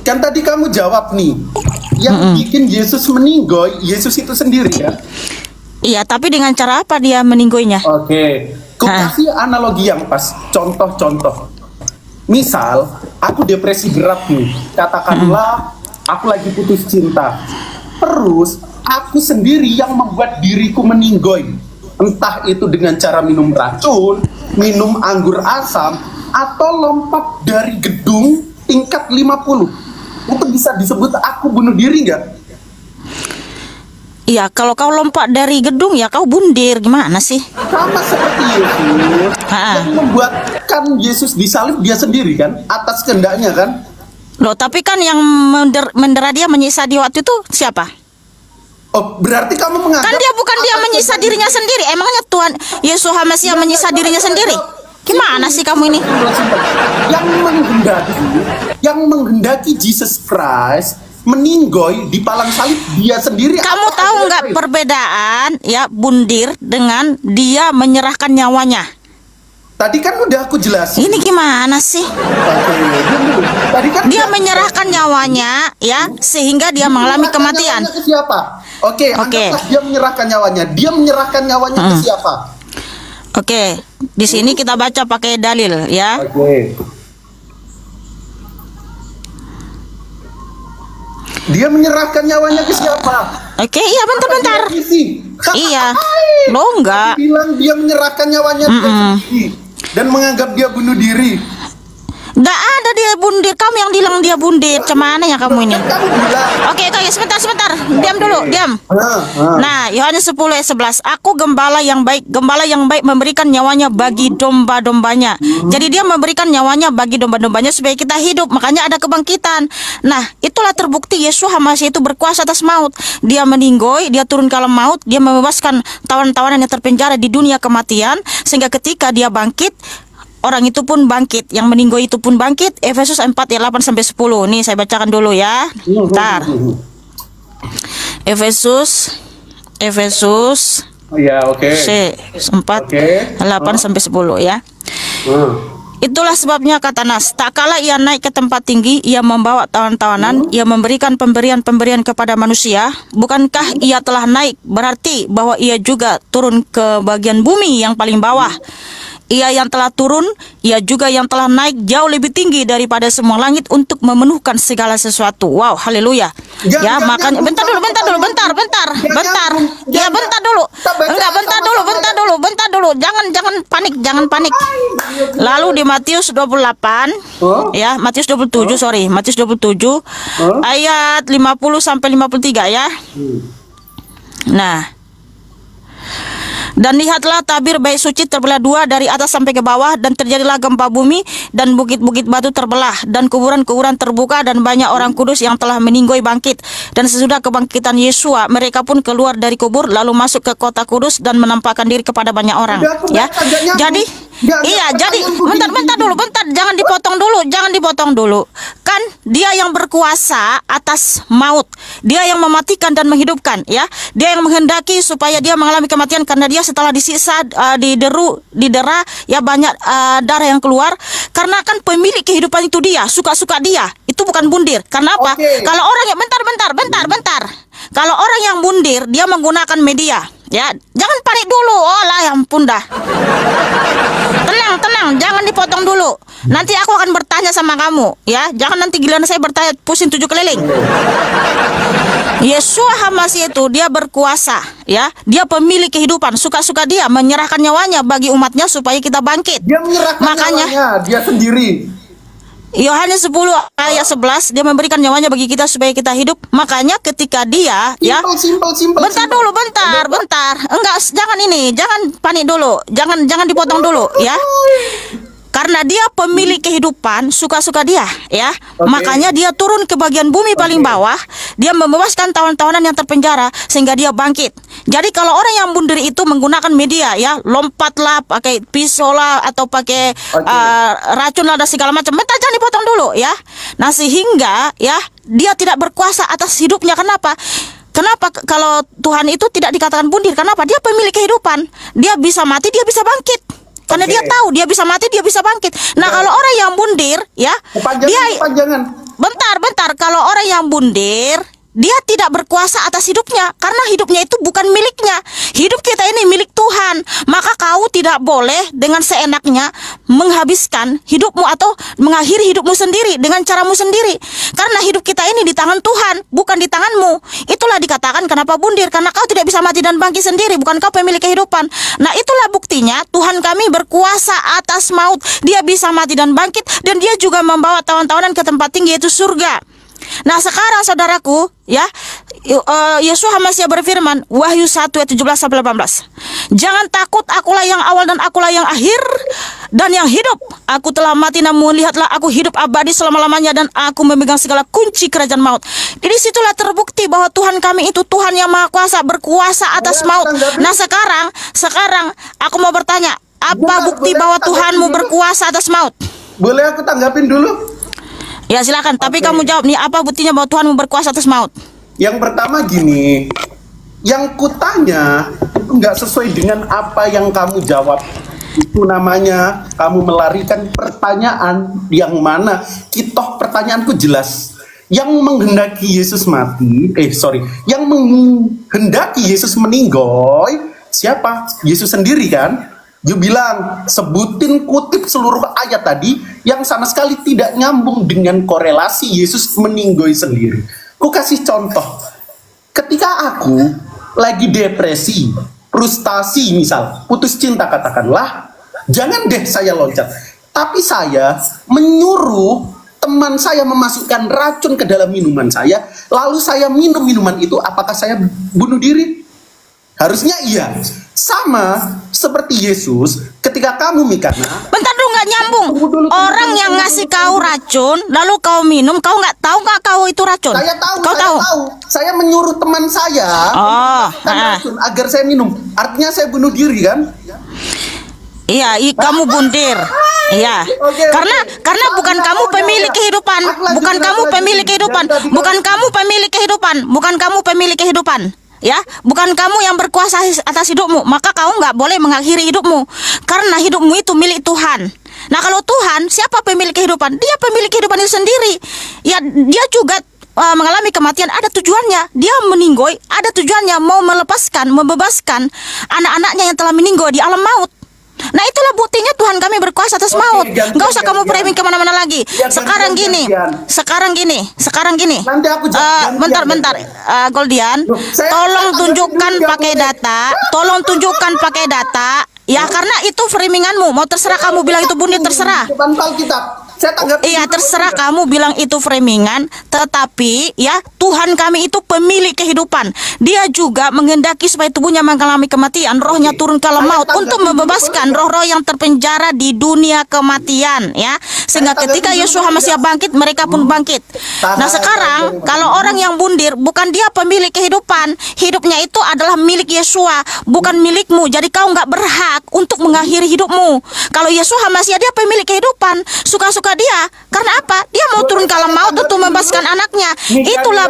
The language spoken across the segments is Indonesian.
Kan tadi kamu jawab nih, yang bikin Yesus meninggoy, Yesus itu sendiri ya? Iya, tapi dengan cara apa dia meninggoynya? Oke, ku kasih analogi yang pas, contoh-contoh. Misal, aku depresi berat nih, katakanlah aku lagi putus cinta. Terus, aku sendiri yang membuat diriku meninggoy. Entah itu dengan cara minum racun, minum anggur asam, atau lompat dari gedung tingkat 50. Itu bisa disebut aku bunuh diri nggak? Iya, kalau kau lompat dari gedung ya kau bundir, gimana sih? Sama seperti Yesus yang membuatkan Yesus disalib dia sendiri kan, atas kehendaknya kan. Loh, tapi kan yang mendera dia menyiksa di waktu itu siapa? Oh, berarti kamu menganggap Kan dia bukan dia menyiksa dirinya sendiri. Emangnya Tuhan Yesus Mesias menyiksa dirinya sendiri? Gimana sih kamu ini? Yang menghendaki Jesus Christ meninggoy di palang salib dia sendiri. Kamu tahu nggak perbedaan ya bundir dengan dia menyerahkan nyawanya? Tadi kan udah aku jelasin. Ini gimana sih? Tadi kan dia menyerahkan nyawanya ya sehingga dia mengalami kematian. Ke siapa? Oke. Dia menyerahkan nyawanya. Dia menyerahkan nyawanya ke siapa? Oke, di sini kita baca pakai dalil ya. Oke. Dia menyerahkan nyawanya ke siapa? Oke, iya bentar. Iya, lo enggak. Dia bilang dia menyerahkan nyawanya dan menganggap dia bunuh diri. Nggak ada dia bundir, kamu yang bilang dia bundir. Cemana ya kamu ini? Oke, sebentar. Diam dulu, diam. Nah, Yohanes 10 ayat 11. Aku gembala yang baik memberikan nyawanya bagi domba-dombanya. Jadi dia memberikan nyawanya bagi domba-dombanya supaya kita hidup. Makanya ada kebangkitan. Nah, itulah terbukti Yesus Mesias itu berkuasa atas maut. Dia meninggoy, dia turun ke alam maut, dia membebaskan tawanan-tawanan yang terpenjara di dunia kematian, sehingga ketika dia bangkit, orang itu pun bangkit, yang meninggoy itu pun bangkit. Efesus 4 ayat 8 sampai 10. Nih saya bacakan dulu ya. Bentar. Efesus ya, oke. 4 8 sampai 10 ya. Itulah sebabnya kata Nas, tak kala ia naik ke tempat tinggi, ia membawa tawan-tawanan, ia memberikan pemberian-pemberian kepada manusia. Bukankah ia telah naik, berarti bahwa ia juga turun ke bagian bumi yang paling bawah. Ia yang telah turun, ia juga yang telah naik jauh lebih tinggi daripada semua langit untuk memenuhkan segala sesuatu. Wow, haleluya. Ya, makanya bentar dulu. Ya, bentar dulu. Jangan panik. Lalu di Matius 28, ya, Matius 27 ayat 50 sampai 53 ya. Nah, dan lihatlah tabir bait suci terbelah dua dari atas sampai ke bawah, dan terjadilah gempa bumi, dan bukit-bukit batu terbelah, dan kuburan-kuburan terbuka, dan banyak orang kudus yang telah meninggoy bangkit. Dan sesudah kebangkitan Yesua, mereka pun keluar dari kubur lalu masuk ke kota kudus dan menampakkan diri kepada banyak orang. Ya, jadi bentar dulu, jangan dipotong dulu. Kan dia yang berkuasa atas maut, dia yang mematikan dan menghidupkan, ya. Dia yang menghendaki supaya dia mengalami kematian karena dia setelah disiksa, didera, ya, banyak darah yang keluar. Karena kan pemilik kehidupan itu dia, suka-suka dia. Itu bukan bundir. Karena apa? Kalau orang yang bentar. Kalau orang yang bundir, dia menggunakan media, ya. Jangan panik dulu. Oh lah, ya ampun dah. Tenang, jangan dipotong dulu. Nanti aku akan bertanya sama kamu, ya. Jangan nanti giliran saya bertanya pusing 7 keliling. Yesus Mesias itu dia berkuasa, ya. Dia pemilik kehidupan, suka-suka dia menyerahkan nyawanya bagi umatnya supaya kita bangkit. Dia menyerahkan nyawanya, dia sendiri. Yohanes 10 ayat 11, dia memberikan nyawanya bagi kita supaya kita hidup. Makanya ketika dia, Simpel. Bentar. Enggak, jangan panik dulu. Jangan dipotong dulu, ya. Karena dia pemilik kehidupan, suka-suka dia, ya. Makanya dia turun ke bagian bumi paling bawah, dia membebaskan tawanan-tawanan yang terpenjara sehingga dia bangkit. Jadi kalau orang yang mundur itu menggunakan media, ya, lompatlah pakai pisau lah atau pakai racun lah dan segala macam. Bentar, jangan dipotong dulu, ya. Nah, sehingga, ya, dia tidak berkuasa atas hidupnya. Kenapa kalau Tuhan itu tidak dikatakan bundir? Kenapa? Dia pemilik kehidupan. Dia bisa mati, dia bisa bangkit. Karena dia tahu dia bisa mati, dia bisa bangkit. Nah, kalau orang yang bundir, ya, Kepanjangan. bentar. Kalau orang yang bundir, dia tidak berkuasa atas hidupnya, karena hidupnya itu bukan miliknya. Hidup kita ini milik Tuhan. Maka kau tidak boleh dengan seenaknya menghabiskan hidupmu atau mengakhiri hidupmu sendiri dengan caramu sendiri. Karena hidup kita ini di tangan Tuhan, bukan di tanganmu. Itulah dikatakan kenapa bundir, karena kau tidak bisa mati dan bangkit sendiri, bukan kau pemilik kehidupan. Nah, itulah buktinya Tuhan kami berkuasa atas maut. Dia bisa mati dan bangkit, dan dia juga membawa tawan-tawanan ke tempat tinggi, yaitu surga. Nah, sekarang saudaraku, ya, Yesus HaMasiah berfirman, Wahyu 1 ayat 17-18. Jangan takut, akulah yang awal dan akulah yang akhir dan yang hidup. Aku telah mati, namun lihatlah aku hidup abadi selama-lamanya, dan aku memegang segala kunci kerajaan maut. Jadi situlah terbukti bahwa Tuhan kami itu Tuhan yang Maha Kuasa, berkuasa atas maut. Nah, sekarang aku mau bertanya, apa bukti bahwa Tuhanmu berkuasa atas maut? Boleh aku tanggapin dulu? Ya, silakan. Tapi kamu jawab nih, apa buktinya bahwa Tuhan berkuasa atas maut? Yang pertama gini, yang kutanya itu nggak sesuai dengan apa yang kamu jawab. Itu namanya kamu melarikan pertanyaan yang mana kitoh pertanyaanku jelas. Yang menghendaki Yesus mati, yang menghendaki Yesus meninggoy, siapa? Yesus sendiri kan? Dia bilang, sebutin kutip seluruh ayat tadi yang sama sekali tidak nyambung dengan korelasi Yesus meninggoy sendiri. Ku kasih contoh. Ketika aku lagi depresi, frustasi misal, putus cinta katakanlah, jangan deh saya loncat. Tapi saya menyuruh teman saya memasukkan racun ke dalam minuman saya, lalu saya minum minuman itu, apakah saya bunuh diri? Harusnya iya. Sama seperti Yesus ketika kamu Mikana. Bentar dulu, nggak nyambung. Orang yang ngasih kau racun lalu kau minum, kau nggak tahu nggak kau itu racun? Saya tahu. Kau tahu? Saya menyuruh teman saya racun agar saya minum. Artinya saya bunuh diri kan? Iya, kamu bundir. Iya. Karena bukan kamu pemilik kehidupan. Bukan kamu pemilik kehidupan. Bukan kamu pemilik kehidupan. Bukan kamu pemilik kehidupan. Ya, bukan kamu yang berkuasa atas hidupmu, maka kau nggak boleh mengakhiri hidupmu, karena hidupmu itu milik Tuhan. Nah, kalau Tuhan, siapa pemilik kehidupan? Dia pemilik kehidupan itu sendiri. Ya, dia juga mengalami kematian, ada tujuannya. Dia meninggoy, ada tujuannya, mau melepaskan, membebaskan anak-anaknya yang telah meninggoy di alam maut. Nah, itulah buktinya Tuhan kami berkuasa atas maut. Nggak usah kamu framing kemana-mana lagi. Sekarang gini. Nanti aku bentar, Goldian. Tolong tunjukkan pakai data. Ya, karena itu framinganmu. Mau terserah kamu bilang itu bunyi, terserah. Iya, terserah kamu bilang itu framingan, tetapi ya Tuhan kami itu pemilik kehidupan. Dia juga menghendaki supaya tubuhnya mengalami kematian, rohnya turun ke alam maut untuk membebaskan roh-roh yang terpenjara di dunia kematian, ya. Sehingga ketika Yesus HaMasiah bangkit, mereka pun bangkit. Nah, sekarang kalau orang yang bundir, bukan dia pemilik kehidupan. Hidupnya itu adalah milik Yesua, bukan milikmu. Jadi kau nggak berhak untuk mengakhiri hidupmu. Kalau Yesus HaMasiah dia pemilik kehidupan, suka-suka dia. Karena apa? Dia mau turun ke alam maut untuk membebaskan anaknya. Itulah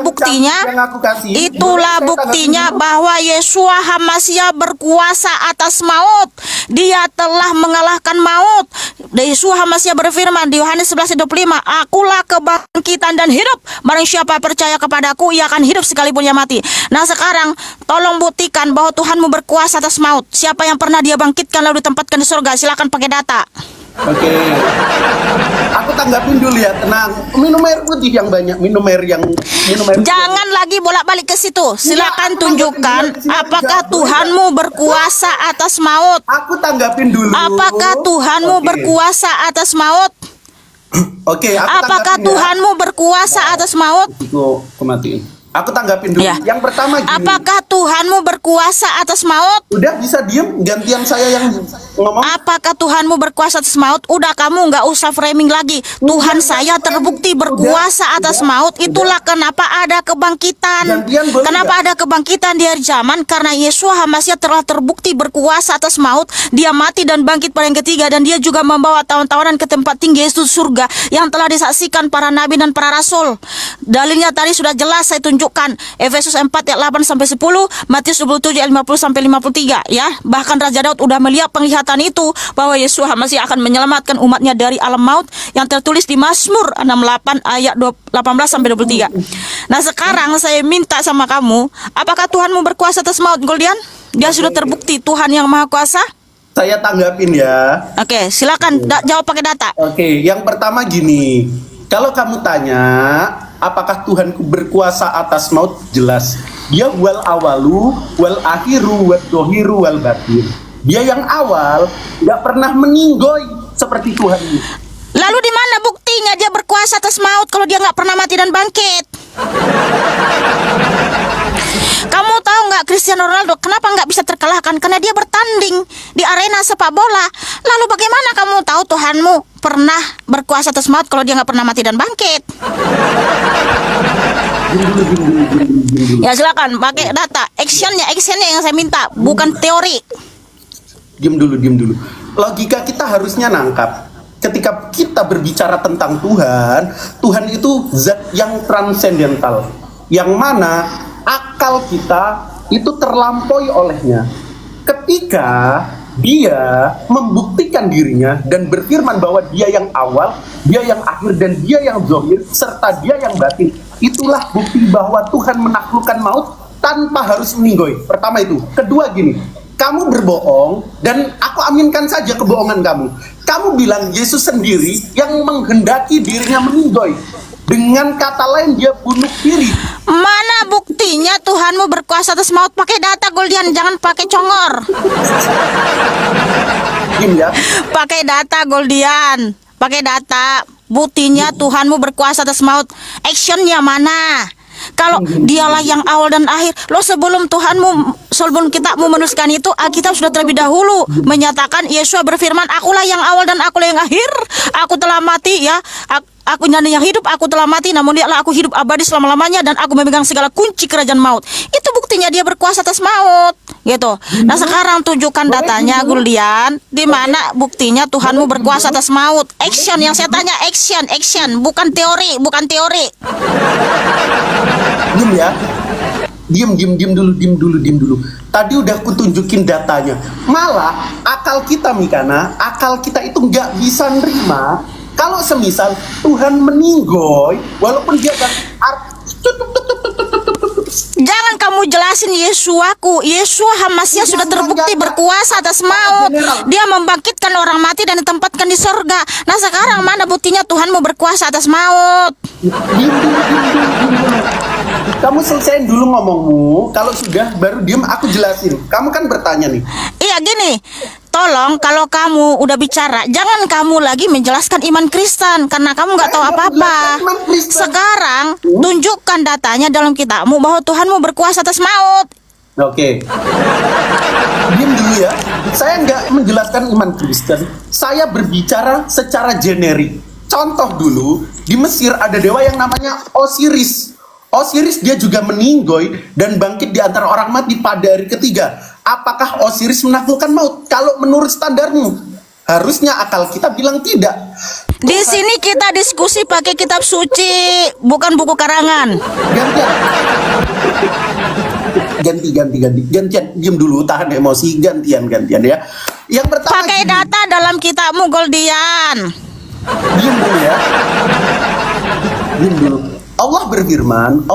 buktinya bahwa Yesua HaMasiah berkuasa atas maut. Dia telah mengalahkan maut. Yesua HaMasiah berfirman di Yohanes 11:25, akulah kebangkitan dan hidup. Barang siapa percaya kepadaku, ia akan hidup sekalipun ia mati. Nah, sekarang tolong buktikan bahwa Tuhanmu berkuasa atas maut. Siapa yang pernah dia bangkitkan lalu ditempatkan di surga? Silakan pakai data. Oke. Aku tanggapin dulu ya, tenang. Minum air putih yang banyak, minum air. Jangan lagi bolak-balik ke situ. Silakan tunjukkan apakah Tuhanmu berkuasa atas maut. Aku tanggapin dulu. Apakah Tuhanmu berkuasa atas maut? Oke, apakah Tuhanmu berkuasa atas maut? Aku matiin. Aku tanggapin dulu. Ya. Yang pertama gini. Apakah Tuhanmu berkuasa atas maut? Udah bisa diem, gantian saya yang ngomong. Apakah Tuhanmu berkuasa atas maut? Udah, kamu nggak usah framing lagi. Tuhan saya terbukti berkuasa atas maut. Itulah kenapa ada kebangkitan. Kenapa ada kebangkitan di akhir zaman? Karena Yesus HaMasiah telah terbukti berkuasa atas maut. Dia mati dan bangkit pada yang ketiga, dan dia juga membawa tawan-tawanan ke tempat tinggi, yaitu surga, yang telah disaksikan para nabi dan para rasul. Dalilnya tadi sudah jelas saya tunjukkan. Efesus 4 ayat 8-10, Matius 27 ayat 50-53, ya. Bahkan Raja Daud udah melihat penglihatan keselamatan itu, bahwa Yesus masih akan menyelamatkan umatnya dari alam maut yang tertulis di Mazmur 68 ayat 18-23. Nah sekarang saya minta sama kamu, apakah Tuhanmu berkuasa atas maut, Goldian? Dia sudah terbukti Tuhan yang Maha Kuasa. Saya tanggapin ya. Oke, silakan jawab pakai data. Oke, yang pertama gini, kalau kamu tanya apakah Tuhanku berkuasa atas maut, jelas. Dia wal awalu, wal akhiru, wal dohiru, wal batin. Dia yang awal, nggak pernah meninggoy seperti Tuhan ini. Lalu di mana buktinya dia berkuasa atas maut kalau dia nggak pernah mati dan bangkit? Kamu tahu nggak Cristiano Ronaldo kenapa nggak bisa terkalahkan? Karena dia bertanding di arena sepak bola. Lalu bagaimana kamu tahu Tuhanmu pernah berkuasa atas maut kalau dia nggak pernah mati dan bangkit? Ya silakan pakai data, actionnya yang saya minta, bukan teori. Diam dulu. Logika kita harusnya nangkap. Ketika kita berbicara tentang Tuhan, Tuhan itu zat yang transendental, yang mana akal kita itu terlampaui olehnya. Ketika dia membuktikan dirinya dan berfirman bahwa dia yang awal, dia yang akhir, dan dia yang zahir, serta dia yang batin, itulah bukti bahwa Tuhan menaklukkan maut tanpa harus meninggoy. Pertama itu. Kedua gini, kamu berbohong dan aku aminkan saja kebohongan kamu. Kamu bilang Yesus sendiri yang menghendaki dirinya meninggoy. Dengan kata lain dia bunuh diri. Mana buktinya Tuhanmu berkuasa atas maut? Pakai data, Goldian, jangan pakai congor. Gini ya. Pakai data, Goldian. Pakai data. Buktinya Tuhanmu berkuasa atas maut. Actionnya mana? Kalau dialah yang awal dan akhir. Lo sebelum kita menuliskan itu, Alkitab sudah terlebih dahulu menyatakan, Yesus berfirman, akulah yang awal dan akulah yang akhir. Aku telah mati ya. Aku yang hidup, aku telah mati, namun dialah aku hidup abadi selama-lamanya, dan aku memegang segala kunci kerajaan maut. Itu buktinya dia berkuasa atas maut, gitu. Nah sekarang tunjukkan datanya, Goldian. Di mana buktinya Tuhanmu berkuasa atas maut? Action, yang saya tanya action, bukan teori. Diam ya. Diam dulu. Tadi udah kutunjukin datanya. Malah akal kita, Mikana, akal kita itu nggak bisa nerima kalau semisal Tuhan meninggoy walaupun dia kan jangan kamu jelasin Yesus Hamasiah sudah terbukti berkuasa atas maut. Dia membangkitkan orang mati dan ditempatkan di surga. Nah sekarang mana buktinya Tuhanmu berkuasa atas maut? Diam. Kamu selesaiin dulu ngomongmu. Kalau sudah baru diam aku jelasin. Kamu kan bertanya nih. Iya gini, tolong kalau kamu udah bicara, jangan kamu lagi menjelaskan iman Kristen karena kamu nggak tahu apa-apa. Sekarang tunjukkan datanya dalam kitabmu bahwa Tuhanmu berkuasa atas maut. Oke. Diam dulu ya. Saya nggak menjelaskan iman Kristen. Saya berbicara secara generik. Contoh dulu, di Mesir ada dewa yang namanya Osiris. Osiris dia juga meninggoy dan bangkit di antara orang mati pada hari ketiga. Apakah Osiris menaklukkan maut? Kalau menurut standarmu, harusnya akal kita bilang tidak. Di sini kita diskusi pakai kitab suci, bukan buku karangan. Gantian. Diam dulu, tahan emosi, gantian ya. Yang pertama pakai data dalam kitabmu, Goldian. Diam dulu ya. Diam dulu. Allah berfirman,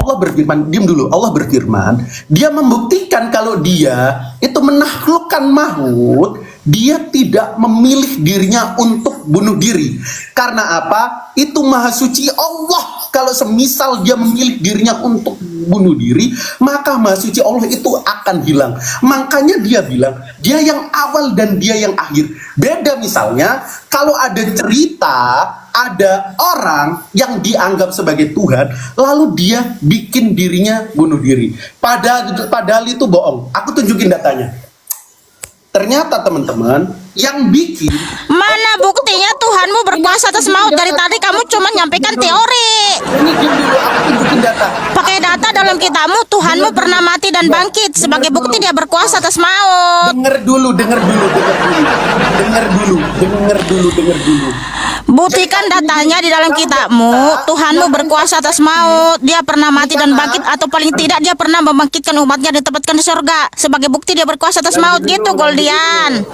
diam dulu. Allah berfirman, dia membuktikan kalau dia itu menaklukkan maut, dia tidak memilih dirinya untuk bunuh diri. Karena apa? Itu maha suci Allah. Kalau semisal dia memilih dirinya untuk bunuh diri, maka maha suci Allah itu akan hilang. Makanya dia bilang, dia yang awal dan dia yang akhir. Beda misalnya, kalau ada cerita, ada orang yang dianggap sebagai Tuhan, lalu dia bikin dirinya bunuh diri. Padahal itu bohong. Aku tunjukin datanya. Ternyata teman-teman, yang bikin... Mana buktinya Tuhanmu berkuasa atas maut? Dari tadi kamu cuma nyampaikan teori. Ini dulu, aku tunjukin data. Pakai data dalam dalam kitabmu Tuhanmu pernah mati dan bangkit sebagai bukti dia berkuasa atas maut. Dengar dulu. Buktikan datanya di dalam kitabmu Tuhanmu berkuasa atas maut. Dia pernah mati dan bangkit, atau paling tidak dia pernah membangkitkan umatnya dan ditempatkan di surga sebagai bukti dia berkuasa atas maut gitu, Goldian.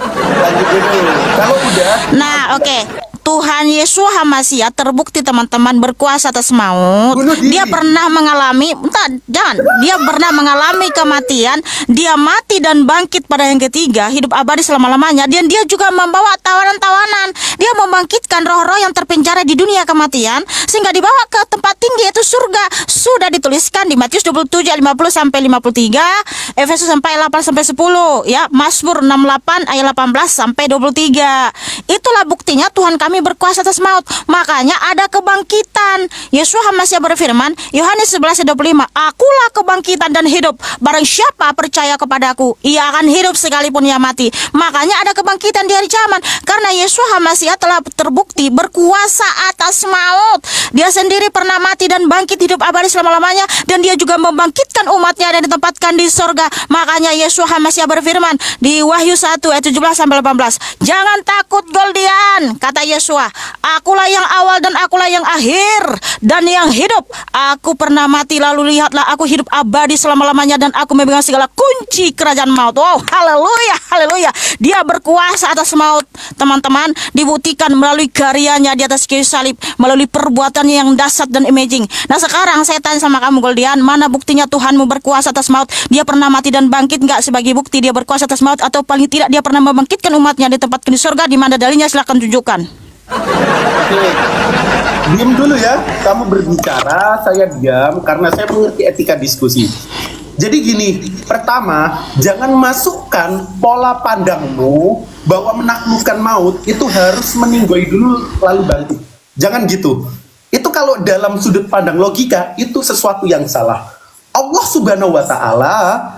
Kalau udah, Nah, oke. Tuhan Yesus Hamasiah terbukti teman-teman berkuasa atas maut. Bunuh diri. Dia pernah mengalami, dia pernah mengalami kematian. Dia mati dan bangkit pada yang ketiga, hidup abadi selama-lamanya. Dan dia juga membawa tawanan-tawanan. Dia membangkitkan roh-roh yang terpenjara di dunia kematian sehingga dibawa ke tempat tinggi, yaitu surga. Sudah dituliskan di Matius 27 ayat 50 sampai 53, Efesus 8 sampai 10, ya, Mazmur 68 ayat 18 sampai 23. Itulah buktinya Tuhan kami berkuasa atas maut. Makanya ada kebangkitan. Yesus Hamasiah berfirman, Yohanes 11 ayat 25, Akulah kebangkitan dan hidup. Barang siapa percaya kepadaku, ia akan hidup sekalipun ia mati. Makanya ada kebangkitan di hari kiamat, karena Yesus Hamasiah telah terbukti berkuasa atas maut. Dia sendiri pernah mati dan bangkit hidup abadi selama-lamanya, dan dia juga membangkitkan umatnya dan ditempatkan di surga. Makanya Yesus Hamasiah berfirman di Wahyu 1 ayat 17 sampai 18, Jangan takut, Goldian, kata Yesus, Akulah yang awal dan akulah yang akhir dan yang hidup. Aku pernah mati, lalu lihatlah aku hidup abadi selama-lamanya, dan aku memegang segala kunci kerajaan maut. Wow, haleluya, haleluya. Dia berkuasa atas maut, teman-teman. Dibuktikan melalui karyanya di atas kayu salib, melalui perbuatannya yang dahsyat dan amazing. Nah, sekarang saya tanya sama kamu, Goldian, mana buktinya Tuhanmu berkuasa atas maut? Dia pernah mati dan bangkit nggak sebagai bukti dia berkuasa atas maut? Atau paling tidak dia pernah membangkitkan umatnya di tempat di surga? Di mana dalilnya? Silahkan tunjukkan. Oke, diam dulu ya. Kamu berbicara, saya diam karena saya mengerti etika diskusi. Jadi gini, pertama, jangan masukkan pola pandangmu bahwa menaklukkan maut itu harus meninggoy dulu lalu bangkit. Jangan gitu. Itu kalau dalam sudut pandang logika itu sesuatu yang salah. Allah Subhanahu wa Ta'ala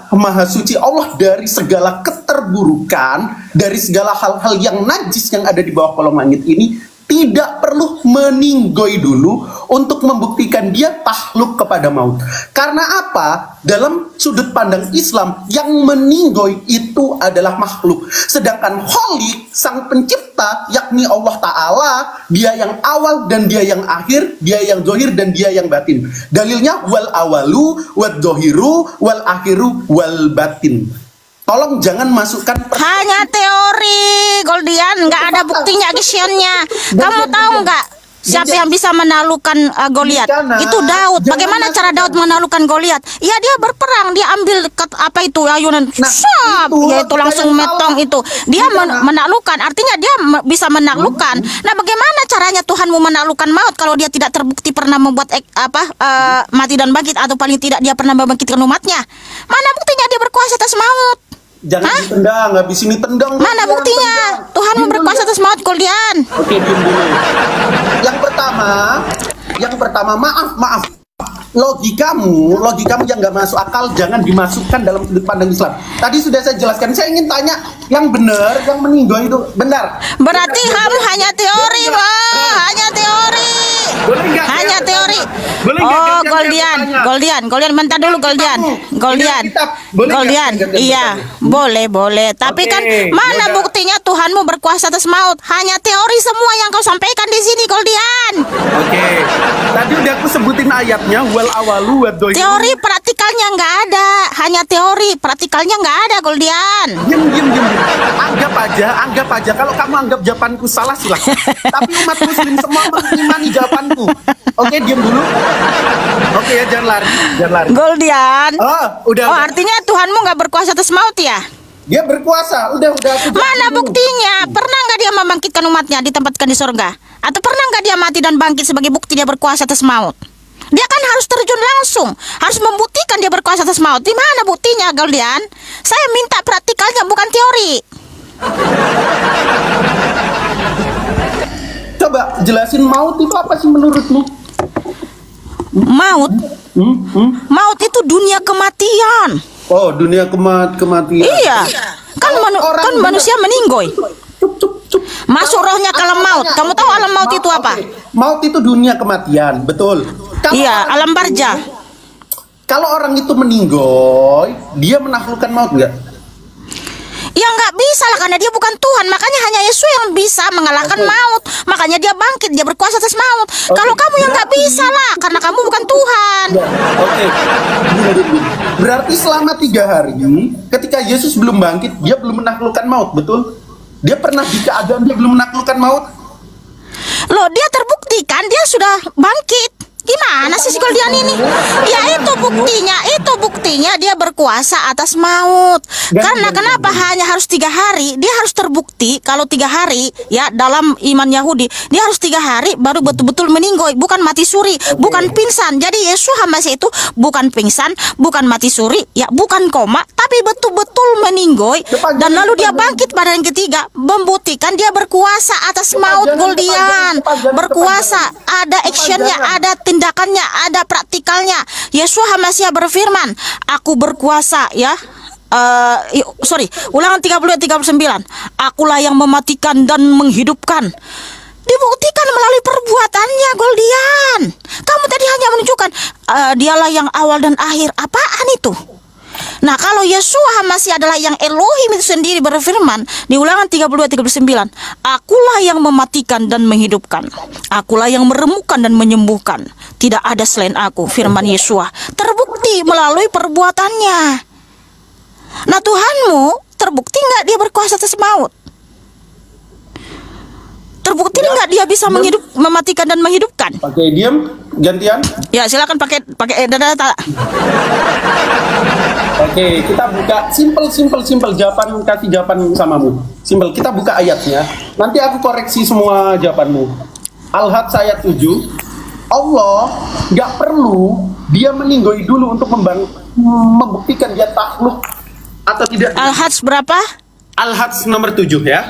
Maha Suci, Allah dari segala keterburukan, dari segala hal-hal yang najis yang ada di bawah kolong langit ini, tidak perlu meninggoy dulu untuk membuktikan dia takluk kepada maut. Karena apa? Dalam sudut pandang Islam, yang meninggoy itu adalah makhluk. Sedangkan Khalik, sang pencipta, yakni Allah Ta'ala, dia yang awal dan dia yang akhir, dia yang zohir dan dia yang batin. Dalilnya wal awalu, wal zohiru, wal akhiru, wal batin. Tolong jangan masukkan hanya teori, Goldian, nggak ada buktinya, actionnya. Kamu tahu nggak siapa yang bisa menaklukkan Goliat? Itu Daud. Bagaimana cara Daud menaklukkan Goliat? Ya, dia berperang, dia ambil apa itu ayunan, yaitu langsung metong itu. Dia menaklukkan, artinya dia bisa menaklukkan. Nah, bagaimana caranya Tuhanmu menaklukkan maut kalau dia tidak terbukti pernah membuat mati dan bangkit, atau paling tidak dia pernah membangkitkan umatnya? Mana buktinya dia berkuasa atas maut? Jangan ditendang, habis ini tendang. Mana buktinya? Tuhan berkuasa atas maut, Goldian. Oke, diam dulu. Yang pertama, maaf. Logikamu yang nggak masuk akal jangan dimasukkan dalam sudut pandang Islam. Tadi sudah saya jelaskan. Saya ingin tanya yang benar, yang meninggal itu benar. Berarti kamu hanya teori, Pak. Hanya teori. Hanya teori. Oh, Goldian, bentar dulu, Goldian. Iya, boleh. Tapi kan mana buktinya Tuhanmu berkuasa atas maut? Hanya teori semua yang kau sampaikan di sini, Goldian. Oke. Tadi udah aku sebutin ayatnya, wal awalu wad dohiru. Teori praktikalnya nggak ada, hanya teori, praktikalnya nggak ada, Goldian. Diam. Anggap aja. Kalau kamu anggap jawabanku salah, silahkan. Tapi umat muslim semua mengimani jawabanku. Oke, diam dulu. Oke ya, jangan lari. Goldian. Udah. Artinya Tuhanmu nggak berkuasa atas maut ya? Dia berkuasa. Udah. Mana buktinya? Pernah nggak dia membangkitkan umatnya, ditempatkan di surga? Atau pernah nggak dia mati dan bangkit sebagai bukti dia berkuasa atas maut? Dia kan harus terjun langsung, harus membuktikan dia berkuasa atas maut. Di mana buktinya, Goldian? Saya minta praktikalnya, bukan teori. Coba jelasin maut itu apa sih menurutmu? Maut? Maut itu dunia kematian. Oh, dunia kematian. Iya. Kan manusia meninggoy. Masuk rohnya ke alam maut. Kamu tahu alam maut itu apa? Maut itu dunia kematian, betul. Iya, alam barza. Kalau orang itu meninggoy, dia menaklukkan maut nggak? Ya nggak bisa lah, karena dia bukan Tuhan. Makanya hanya Yesus yang bisa mengalahkan maut. Makanya dia bangkit, dia berkuasa atas maut. Kalau kamu yang nggak bisa lah, karena kamu bukan Tuhan. Oke. Berarti selama 3 hari, ketika Yesus belum bangkit, dia belum menaklukkan maut, betul? Dia pernah di keadaan dia belum menaklukkan maut? Loh, dia terbuktikan dia sudah bangkit. Gimana sih si Goldian ini? Ya itu buktinya dia berkuasa atas maut. Karena kenapa hanya harus 3 hari? Dia harus terbukti kalau 3 hari ya dalam iman Yahudi, dia harus 3 hari baru betul-betul meninggoy, bukan mati suri, bukan pingsan. Jadi Yesus Hamasi itu bukan pingsan, bukan mati suri, ya bukan koma, tapi betul-betul meninggoy. Dan lalu dia bangkit pada yang ketiga, membuktikan dia berkuasa atas maut. Goldian berkuasa, ada actionnya, ada tindakannya, ada praktikalnya. Yesus Hamasiah berfirman, aku berkuasa ya. Ulangan 30-39. Akulah yang mematikan dan menghidupkan. Dibuktikan melalui perbuatannya, Goldian. Kamu tadi hanya menunjukkan dialah yang awal dan akhir. Apaan itu? Nah, kalau Yeshua Hamasi adalah yang Elohim itu sendiri berfirman di Ulangan 32-39, akulah yang mematikan dan menghidupkan, akulah yang meremukkan dan menyembuhkan, tidak ada selain aku, firman Yeshua. Terbukti melalui perbuatannya. Nah, Tuhanmu terbukti nggak dia berkuasa atas maut? Terbukti nggak dia bisa mematikan dan menghidupkan? Oke, diam, gantian. Ya, silakan pakai data. Oke, kita buka simple jawaban, kasih jawaban samamu. Simple, kita buka ayatnya. Nanti aku koreksi semua jawabanmu. Al-Hajj ayat 7. Allah nggak perlu dia meninggoy dulu untuk membuktikan dia takluk atau tidak. Al-Hajj berapa? Al-Hajj nomor 7 ya.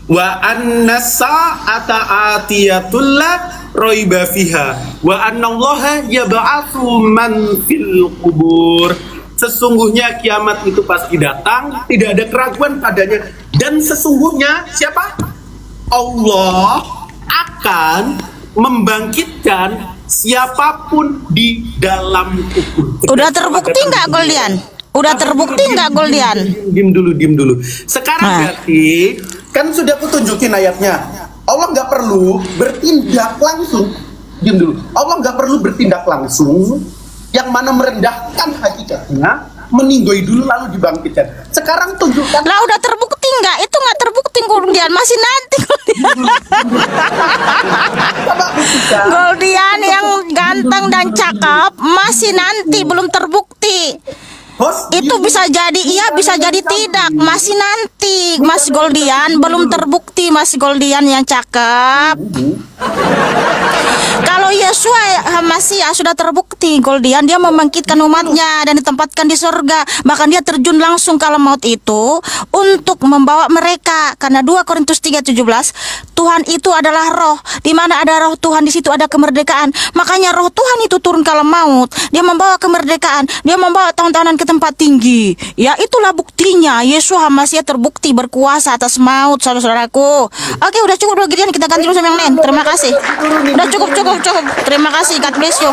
Wa anna sa'ata atiyatul la raiba fiha wa annallaha yab'atsu man fil qubur. Sesungguhnya kiamat itu pasti datang, tidak ada keraguan padanya, dan sesungguhnya siapa? Allah akan membangkitkan siapapun di dalam kubur. Udah terbukti nggak, Goldian? Udah terbukti nggak, Goldian? Diam dulu. Sekarang berarti kan sudah aku tunjukin ayatnya. Allah nggak perlu bertindak langsung. Diam dulu. Allah nggak perlu bertindak langsung, yang mana merendahkan hakikatnya, meninggoy dulu lalu dibangkitkan. Sekarang tunjukkan. Lah udah terbukti nggak? Itu nggak terbukti, Goldian. Masih nanti, Goldian. Goldian yang ganteng dan cakep masih nanti, belum terbukti. Itu bisa jadi iya, bisa jadi tidak. Masih nanti, Mas Goldian. Belum terbukti, Mas Goldian yang cakep. Kalau Yeshua Hamasiah sudah terbukti, Goldian, dia membangkitkan umatnya dan ditempatkan di surga. Bahkan dia terjun langsung ke alam maut itu untuk membawa mereka. Karena 2 Korintus 3:17, Tuhan itu adalah roh. Di mana ada roh Tuhan, di situ ada kemerdekaan. Makanya roh Tuhan itu turun ke alam maut. Dia membawa kemerdekaan. Dia membawa tahun-tahunan ke tempat tinggi. Ya, itulah buktinya. Yeshua Hamasiah terbukti berkuasa atas maut, saudara-saudaraku. Oke, udah cukup Goldian, kita ganti dulu sama yang lain. Terima kasih. Udah cukup. Terima kasih. God bless you.